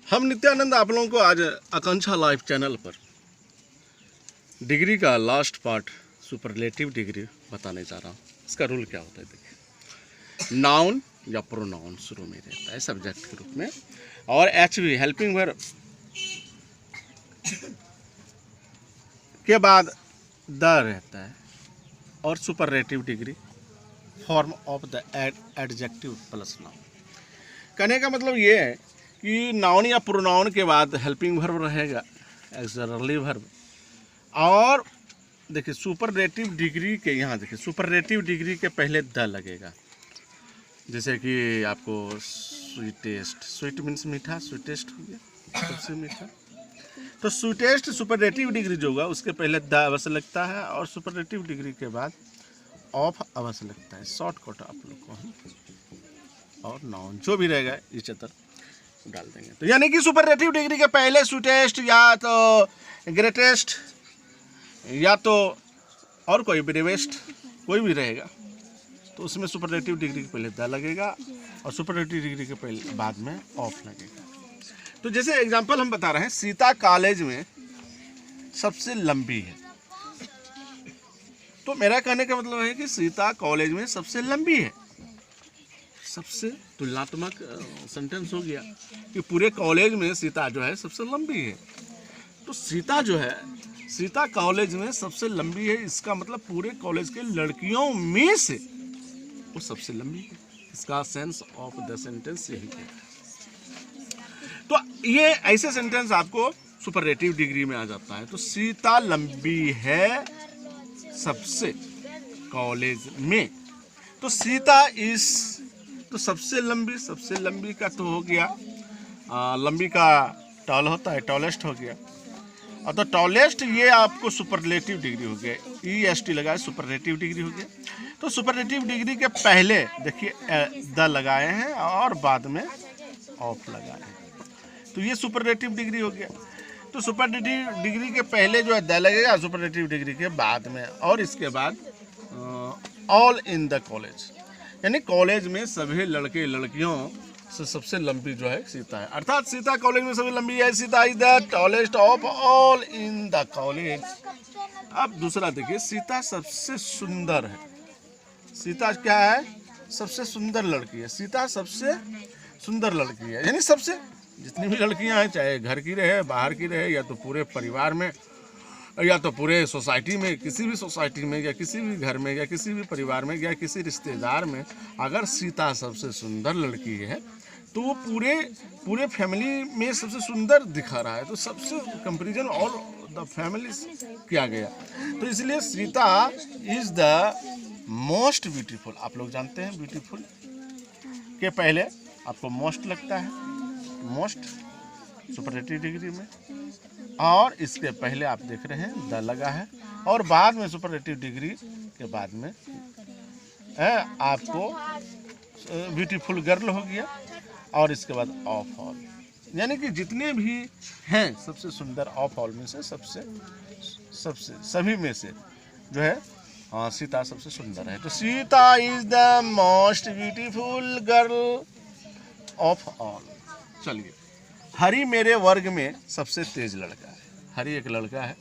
हम नित्यानंद आप लोगों को आज आकांक्षा लाइव चैनल पर डिग्री का लास्ट पार्ट सुपरलेटिव डिग्री बताने जा रहा हूँ। इसका रूल क्या होता है देखिए, नाउन या प्रोनाउन शुरू में रहता है सब्जेक्ट के रूप में, और एच वी हेल्पिंग वर्ब के बाद द रहता है, और superlative degree form of the adjective plus noun. कहने का मतलब ये है कि नाउन या प्रोनाउन के बाद हेल्पिंग वर्ब रहेगा, एक्सलरेटरी वर्ब, और देखिए सुपरलेटिव डिग्री के यहाँ देखिए सुपरलेटिव डिग्री के पहले द लगेगा। जैसे कि आपको स्वीटेस्ट, स्वीट मीन्स मीठा, स्वीटेस्ट हो गया सबसे मीठा, तो स्वीटेस्ट सुपरलेटिव डिग्री जो होगा उसके पहले द अवश्य लगता है, और सुपरलेटिव डिग्री के बाद ऑफ अवश्य लगता है। शॉर्टकट आप लोग को हम और नाउन जो भी रहेगा इस तरह डाल देंगे। तो यानी कि सुपरलेटिव डिग्री के पहले स्वीटेस्ट या तो ग्रेटेस्ट या तो और कोई ब्रेवेस्ट कोई भी रहेगा, तो उसमें सुपरलेटिव डिग्री के पहले द लगेगा और सुपरलेटिव डिग्री के पहले बाद में ऑफ लगेगा। तो जैसे एग्जांपल हम बता रहे हैं, सीता कॉलेज में सबसे लंबी है, तो मेरा कहने का मतलब है कि सीता कॉलेज में सबसे लंबी है। सबसे तुलनात्मक सेंटेंस हो गया कि पूरे कॉलेज में सीता जो है सबसे लंबी है। तो सीता जो है, सीता कॉलेज में सबसे लंबी है, इसका मतलब पूरे कॉलेज के लड़कियों में से वो सबसे लंबी है। इसका सेंस ऑफ द सेंटेंस यही है। तो ये ऐसे सेंटेंस आपको सुपरलेटिव डिग्री में आ जाता है। तो सीता लंबी है सबसे कॉलेज में, तो सीता इस, तो सबसे लंबी का तो हो गया, लंबी का टॉल होता है, टॉलेस्ट हो गया, और तो टॉलेस्ट ये आपको सुपरलेटिव डिग्री हो गया, EST लगाए सुपरलेटिव डिग्री हो गया। तो सुपरलेटिव डिग्री के पहले देखिए द लगाए हैं और बाद में ऑफ लगाए हैं, तो ये सुपरलेटिव डिग्री हो गया। तो सुपरलेटिव डिग्री के पहले जो है द लगेगा, सुपरलेटिव डिग्री के बाद में, और इसके बाद ऑल इन द कॉलेज, यानी कॉलेज में सभी लड़के लड़कियों से सबसे लंबी जो है सीता है, अर्थात सीता कॉलेज में सबसे लंबी है। Sita is the tallest of all in the college. अब दूसरा देखिए, सीता सबसे सुंदर है। सीता क्या है? सबसे सुंदर लड़की है। सीता सबसे सुंदर लड़की है, यानी सबसे जितनी भी लड़कियां हैं, चाहे घर की रहे, बाहर की रहे, या तो पूरे परिवार में, या तो पूरे सोसाइटी में, किसी भी सोसाइटी में, या किसी भी घर में, या किसी भी परिवार में, या किसी रिश्तेदार में, अगर सीता सबसे सुंदर लड़की है तो वो पूरे फैमिली में सबसे सुंदर दिखा रहा है। तो सबसे कंपेरिजन ऑल द फैमिली किया गया, तो इसलिए Sita is the most beautiful. आप लोग जानते हैं ब्यूटीफुल के पहले आपको मोस्ट लगता है, मोस्ट सुपरलेटिव डिग्री में, और इसके पहले आप देख रहे हैं द लगा है, और बाद में सुपरलेटिव डिग्री के बाद में आपको ब्यूटीफुल गर्ल हो गया, और इसके बाद ऑफ ऑल, यानी कि जितने भी हैं सबसे सुंदर, ऑफ ऑल में से सबसे सभी में से जो है सीता सबसे सुंदर है। तो Sita is the most beautiful girl of all. चलिए, हरि मेरे वर्ग में सबसे तेज लड़का है। हरि एक लड़का है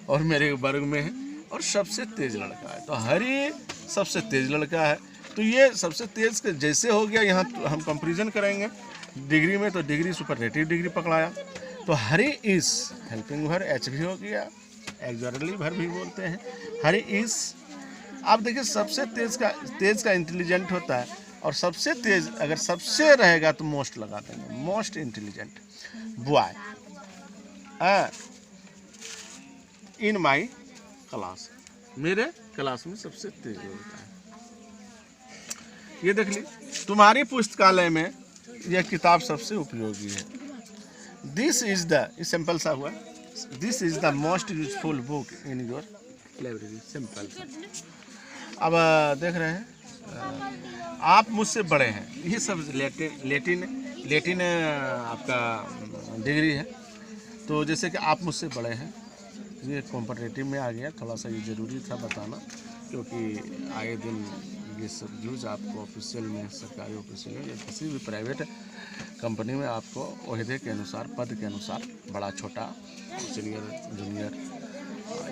और मेरे वर्ग में है और सबसे तेज लड़का है, तो हरि सबसे तेज लड़का है। तो ये सबसे तेज के जैसे हो गया, यहाँ तो हम कंपैरिजन करेंगे डिग्री में, तो डिग्री सुपरलेटिव डिग्री पकड़ाया। तो Hari is helping verb H भी हो गया, एक्सलरेटरी वर्ब भी बोलते हैं। हरि इज, आप देखिए सबसे तेज का इंटेलिजेंट होता है, और सबसे तेज अगर सबसे रहेगा तो मोस्ट लगा देंगे, most intelligent boy in my class, मेरे क्लास में सबसे तेज होता है। ये देख ली, तुम्हारी पुस्तकालय में यह किताब सबसे उपयोगी है। दिस इज द, सिंपल सा हुआ, this is the most useful book in your library, simple सा। अब देख रहे हैं आप मुझसे बड़े हैं, ये सब लेटिन आपका डिग्री है। तो जैसे कि आप मुझसे बड़े हैं, ये कॉम्पिटिटिव में आ गया, थोड़ा सा ये ज़रूरी था बताना, क्योंकि आए दिन ये सब न्यूज़ आपको ऑफिशियल में, सरकारी ऑफिशियल में, या किसी भी प्राइवेट कंपनी में आपको ओहदे के अनुसार, पद के अनुसार बड़ा छोटा, सीनियर जूनियर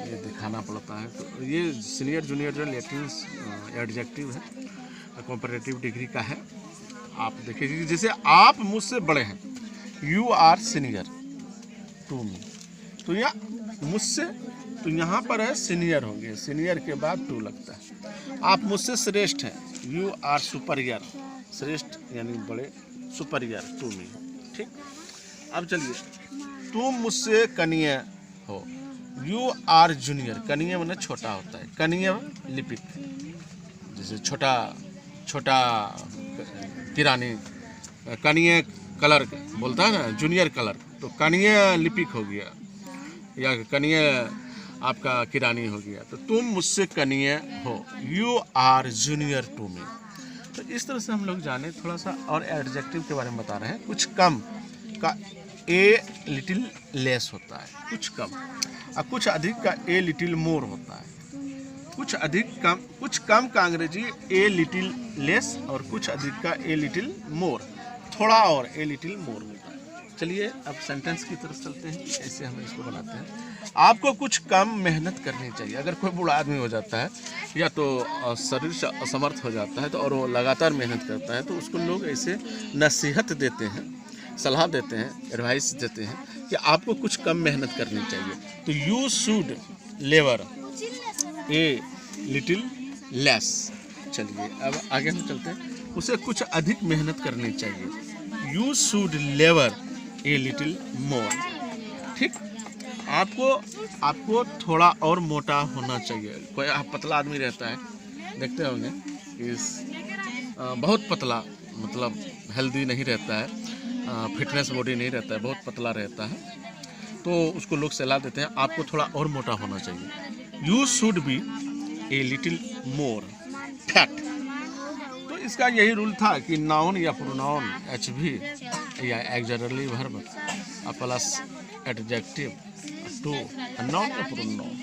ये दिखाना पड़ता है। तो ये सीनियर जूनियर जो लेटेस्ट एडजेक्टिव है, कंपैरेटिव डिग्री का है। आप देखिए जैसे आप मुझसे बड़े हैं, you are senior to me, तो यहाँ मुझसे, तो यहाँ पर है सीनियर होंगे, सीनियर के बाद टू लगता है। आप मुझसे श्रेष्ठ हैं, यू आर सुपरियर, श्रेष्ठ यानी बड़े, सुपरियर टू मी। ठीक, अब चलिए, तुम मुझसे कनिय हो, यू आर जूनियर, कनिय मैंने छोटा होता है, कनिय लिपिक, जैसे छोटा छोटा किरानी, कनिय क्लर्क बोलता है ना, जूनियर क्लर्क, तो कनिय लिपिक हो गया, या कनिय आपका किरानी हो गया। तो तुम मुझसे कनिय हो, you are junior to me. तो इस तरह से हम लोग जाने थोड़ा सा और एडजेक्टिव के बारे में बता रहे हैं। कुछ कम का ए लिटिल लेस होता है, कुछ कम, और कुछ अधिक का ए लिटिल मोर होता है। कुछ अधिक कम, कुछ कम का अंग्रेजी ए लिटिल लेस, और कुछ अधिक का ए लिटिल मोर, थोड़ा और ए लिटिल मोर होता है। चलिए अब सेंटेंस की तरफ चलते हैं, ऐसे हम इसको बनाते हैं। आपको कुछ कम मेहनत करनी चाहिए। अगर कोई बूढ़ा आदमी हो जाता है या तो शरीर से असमर्थ हो जाता है, तो और वो लगातार मेहनत करता है, तो उसको लोग ऐसे नसीहत देते हैं, सलाह देते हैं, एडवाइस देते हैं कि आपको कुछ कम मेहनत करनी चाहिए। तो you should labour a little less. चलिए अब आगे हम चलते हैं, उसे कुछ अधिक मेहनत करनी चाहिए, you should labour a little more. ठीक, आपको थोड़ा और मोटा होना चाहिए। कोई पतला आदमी रहता है, देखते होंगे इस बहुत पतला, मतलब हेल्दी नहीं रहता है, फिटनेस बॉडी नहीं रहता है, बहुत पतला रहता है, तो उसको लोग सलाह देते हैं आपको थोड़ा और मोटा होना चाहिए, you should be a little more fat. तो इसका यही रूल था कि नाउन या प्रोनाउन एच भी या auxiliary verb plus adjective to noun या प्रोनाउन,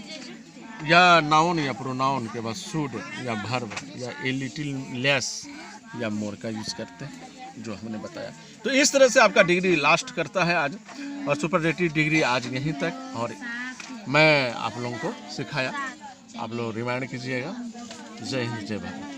या नाउन या प्रोनाउन के बाद शुड या वर्ब या ए लिटिल लेस या मोर का यूज करते हैं, जो हमने बताया। तो इस तरह से आपका डिग्री लास्ट करता है आज, और सुपरलेटिव डिग्री आज यहीं तक, और मैं आप लोगों को सिखाया, आप लोग रिमाइंड कीजिएगा। जय हिंद, जय भारत।